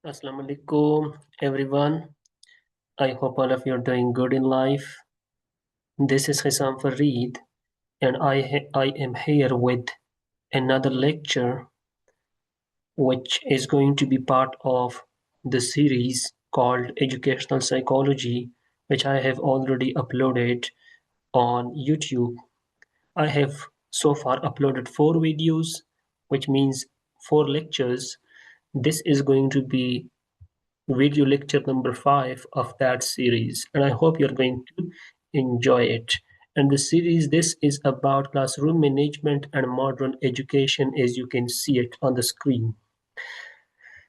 Assalamu alaikum, everyone. I hope all of you are doing good in life. This is Hissam Fareed, and I am here with another lecture, which is going to be part of the series called Educational Psychology, which I have already uploaded on YouTube. I have so far uploaded 4 videos, which means 4 lectures. This is going to be video lecture number 5 of that series, and I hope you're going to enjoy it. And the series, this is about classroom management and modern education, as you can see it on the screen.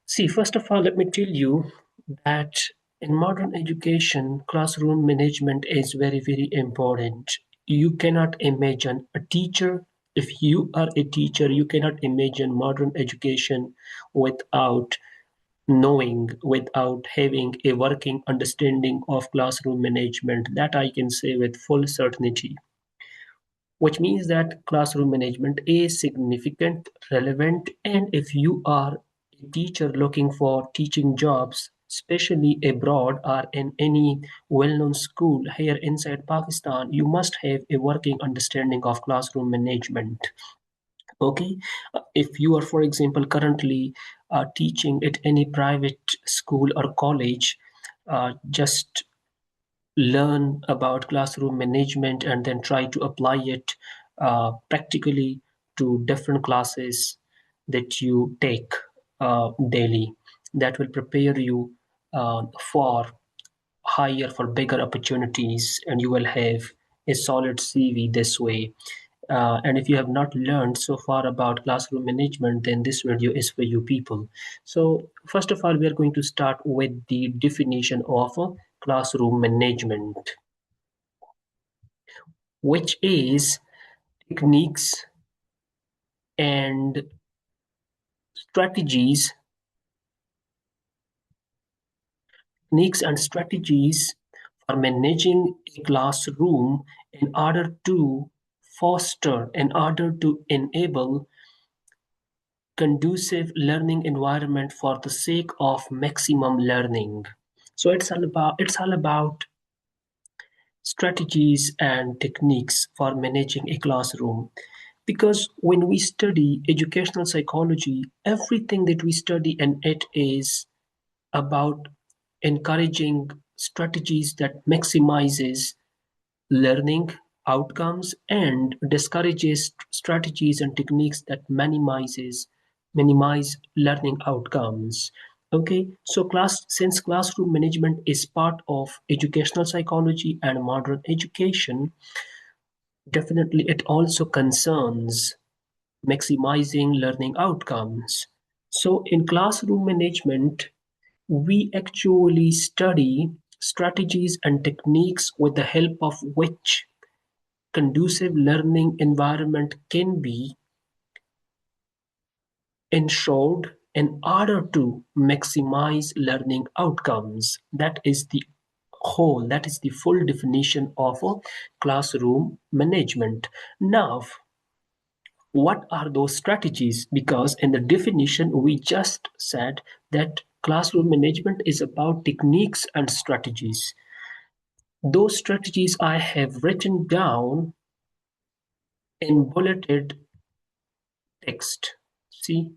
See, first of all, let me tell you that in modern education, classroom management is very, very important. You cannot imagine a teacher, if you are a teacher, you cannot imagine modern education without knowing, without having a working understanding of classroom management. That I can say with full certainty, which means that classroom management is significant, relevant, and if you are a teacher looking for teaching jobs, especially abroad or in any well-known school here inside Pakistan, you must have a working understanding of classroom management. Okay. If you are, for example, currently teaching at any private school or college, just learn about classroom management and then try to apply it practically to different classes that you take daily. That will prepare you for higher, for bigger opportunities, and you will have a solid CV this way. And if you have not learned so far about classroom management, then this video is for you people. So first of all, we are going to start with the definition of classroom management, which is techniques and strategies, techniques and strategies for managing a classroom in order to in order to enable conducive learning environment for the sake of maximum learning. So it's all about strategies and techniques for managing a classroom. Because when we study educational psychology, everything that we study in it is about encouraging strategies that maximizes learning outcomes and discourages strategies and techniques that minimize learning outcomes. Okay, so since classroom management is part of educational psychology and modern education, definitely it also concerns maximizing learning outcomes. So in classroom management, we actually study strategies and techniques with the help of which conducive learning environment can be ensured in order to maximize learning outcomes. That is the full definition of a classroom management. Now, what are those strategies? Because in the definition, we just said that classroom management is about techniques and strategies. Those strategies I have written down in bulleted text. See,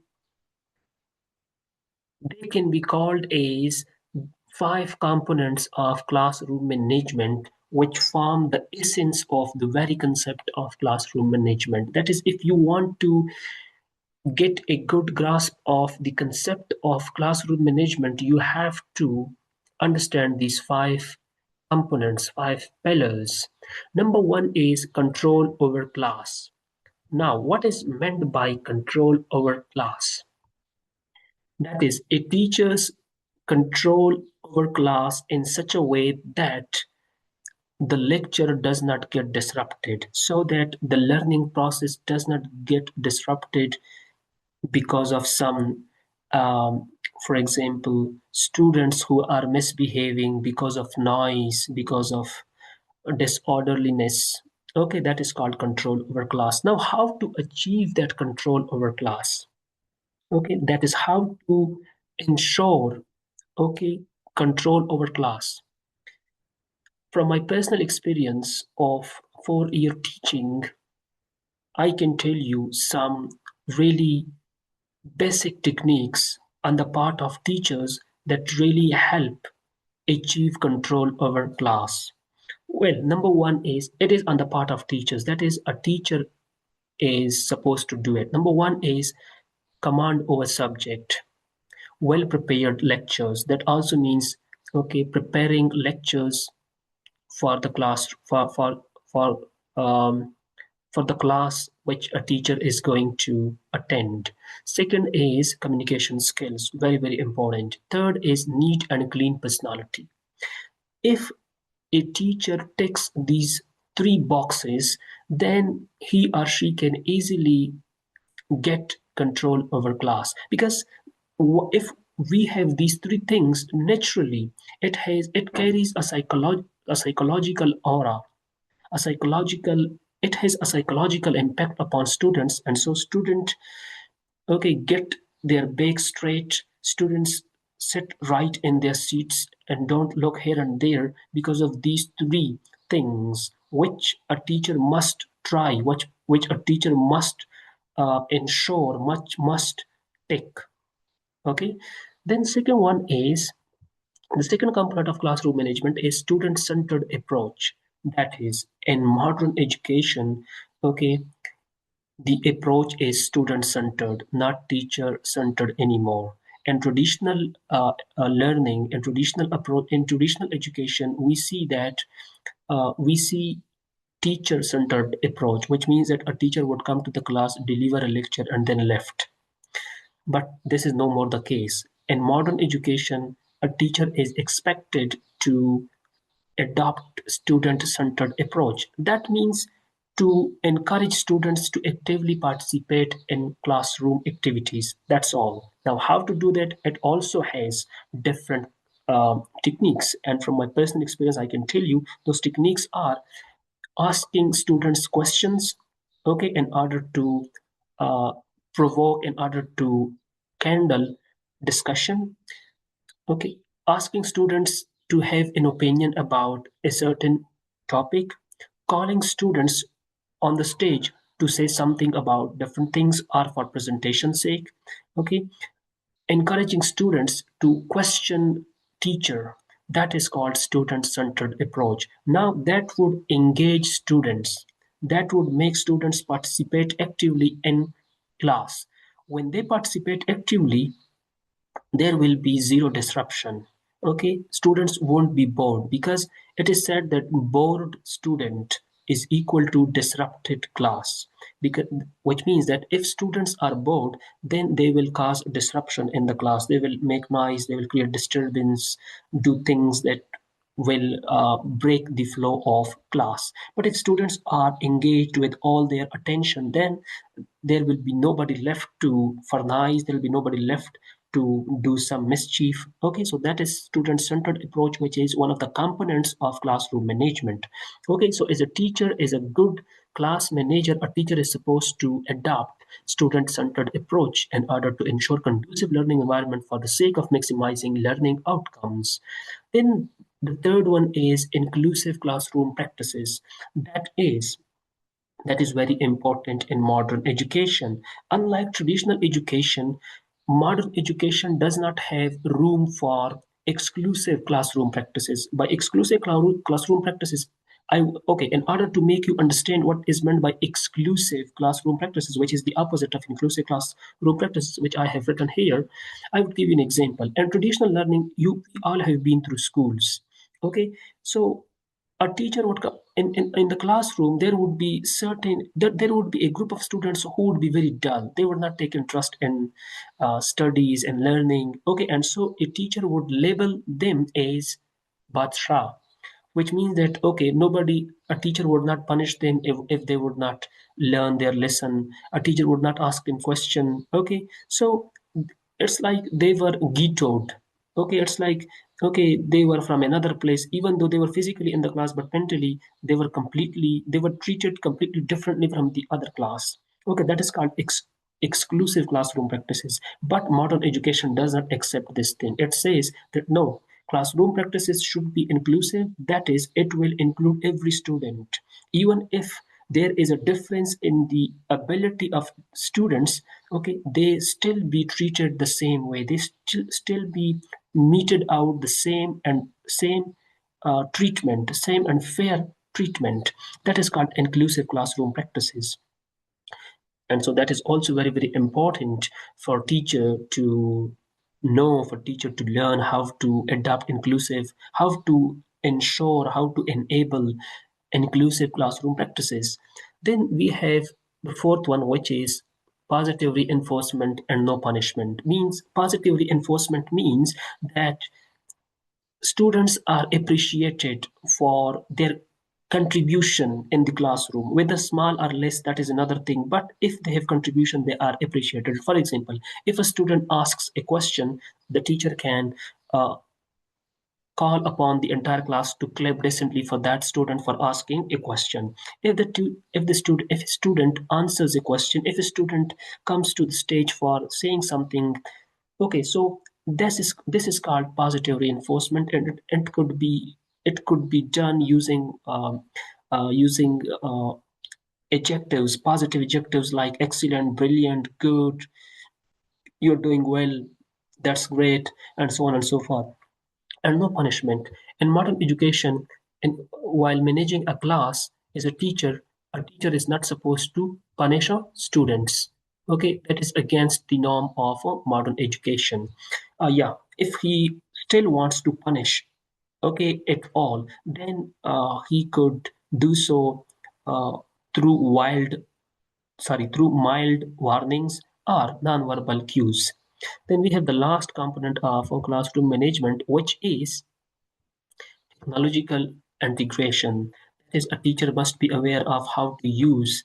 they can be called as 5 components of classroom management, which form the essence of the very concept of classroom management. That is, if you want to get a good grasp of the concept of classroom management, you have to understand these 5 components, 5 pillars. Number 1 is control over class. Now, what is meant by control over class? That is, a teacher's control over class in such a way that the lecture does not get disrupted, so that the learning process does not get disrupted because of some, um, for example, students who are misbehaving because of noise, because of disorderliness. Okay, that is called control over class. Now, how to achieve that control over class? Okay, that is how to ensure okay, control over class. From my personal experience of 4 year teaching, I can tell you some really basic techniques on the part of teachers that really help achieve control over class. Well, number one is it is on the part of teachers. That is, a teacher is supposed to do it. Number one is command over subject. Well prepared lectures. That also means okay, preparing lectures for the class for um, for the class which a teacher is going to attend. Second is communication skills, very, very important. Third is neat and clean personality. If a teacher ticks these three boxes, then he or she can easily get control over class. Because if we have these three things, naturally, it carries a psychological aura, a psychological it has a psychological impact upon students, and so student okay get their back straight. Students sit right in their seats and don't look here and there because of these three things which a teacher must try, which a teacher must ensure, much must take. Okay, then second one is the second component of classroom management is student-centered approach. That is, in modern education, okay, the approach is student-centered, not teacher-centered anymore. And traditional learning and traditional approach in traditional education, we see that we see teacher-centered approach, which means that a teacher would come to the class, deliver a lecture, and then left. But this is no more the case. In modern education, a teacher is expected to adopt student-centered approach. That means to encourage students to actively participate in classroom activities. That's all. Now, how to do that? It also has different techniques. And from my personal experience, I can tell you those techniques are asking students questions, okay, in order to uh, provoke, in order to kindle discussion, okay, asking students to have an opinion about a certain topic, calling students on the stage to say something about different things or for presentation sake, okay, encouraging students to question teacher. That is called student-centered approach. Now that would engage students. That would make students participate actively in class. When they participate actively, there will be zero disruption. Okay, students won't be bored because it is said that bored student is equal to disrupted class, because which means that if students are bored, then they will cause disruption in the class, they will make noise, they will create disturbance, do things that will break the flow of class. But if students are engaged with all their attention, then there will be nobody left to furnize, there will be nobody left to do some mischief. Okay, so that is student-centered approach, which is one of the components of classroom management. Okay, so as a teacher, as a good class manager, a teacher is supposed to adopt student-centered approach in order to ensure conducive learning environment for the sake of maximizing learning outcomes. Then the third one is inclusive classroom practices. That is very important in modern education. Unlike traditional education, modern education does not have room for exclusive classroom practices. By exclusive classroom practices, okay, in order to make you understand what is meant by exclusive classroom practices, which is the opposite of inclusive classroom practices, which I have written here, I would give you an example. In traditional learning, you all have been through schools. Okay, so a teacher would come in the classroom, there would be there would be a group of students who would be very dull, they would not take interest in studies and learning, okay, and so a teacher would label them as badshah, which means that okay, nobody a teacher would not punish them if they would not learn their lesson, a teacher would not ask them question, okay, so it's like they were ghettoed. Okay, it's like okay, they were from another place, even though they were physically in the class, but mentally they were treated completely differently from the other class. Okay, that is called exclusive classroom practices. But modern education does not accept this thing. It says that no, classroom practices should be inclusive. That is, it will include every student, even if there is a difference in the ability of students. Okay, they still be treated the same way. They still be meted out the same treatment, same and fair treatment. That is called inclusive classroom practices. And so that is also very, very important for teacher to know, for teacher to learn how to adopt inclusive, how to ensure, how to enable inclusive classroom practices. Then we have the fourth one, which is positive reinforcement and no punishment. Means positive reinforcement means that students are appreciated for their contribution in the classroom, whether small or less, that is another thing, but if they have contribution, they are appreciated. For example, if a student asks a question, the teacher can call upon the entire class to clap decently for that student for asking a question. If a student answers a question, if a student comes to the stage for saying something. Okay, so this is called positive reinforcement, and it could be done using adjectives, positive adjectives like excellent, brilliant, good, you're doing well, that's great, and so on and so forth. And no punishment. In modern education, and while managing a class as a teacher is not supposed to punish our students. Okay, that is against the norm of modern education. Yeah, if he still wants to punish, okay, at all, then he could do so uh, through through mild warnings or nonverbal cues. Then we have the last component of classroom management, which is technological integration. That is, a teacher must be aware of how to use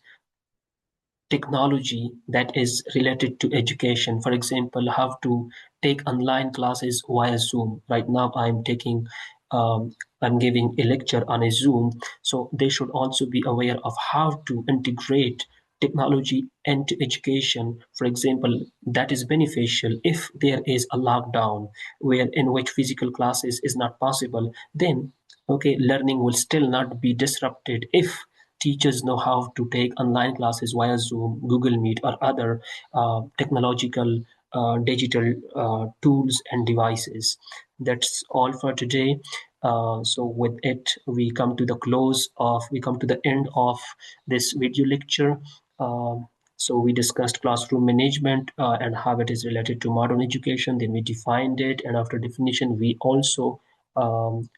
technology that is related to education. For example, how to take online classes via Zoom. Right now, I'm giving a lecture on a Zoom, so they should also be aware of how to integrate technology into education. For example, that is beneficial if there is a lockdown where in which physical classes is not possible. Then, okay, learning will still not be disrupted if teachers know how to take online classes via Zoom, Google Meet, or other technological digital tools and devices. That's all for today. So with it, we come to the end of this video lecture. So we discussed classroom management and how it is related to modern education. Then we defined it, and after definition, we also um,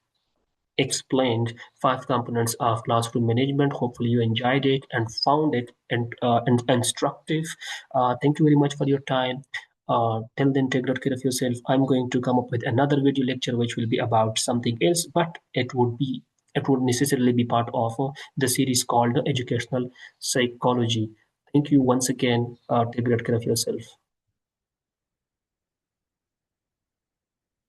explained 5 components of classroom management. Hopefully, you enjoyed it and found it instructive. Thank you very much for your time. Till then, take good care of yourself. I'm going to come up with another video lecture which will be about something else, but it would necessarily be part of the series called Educational Psychology. Thank you once again. Take good care of yourself.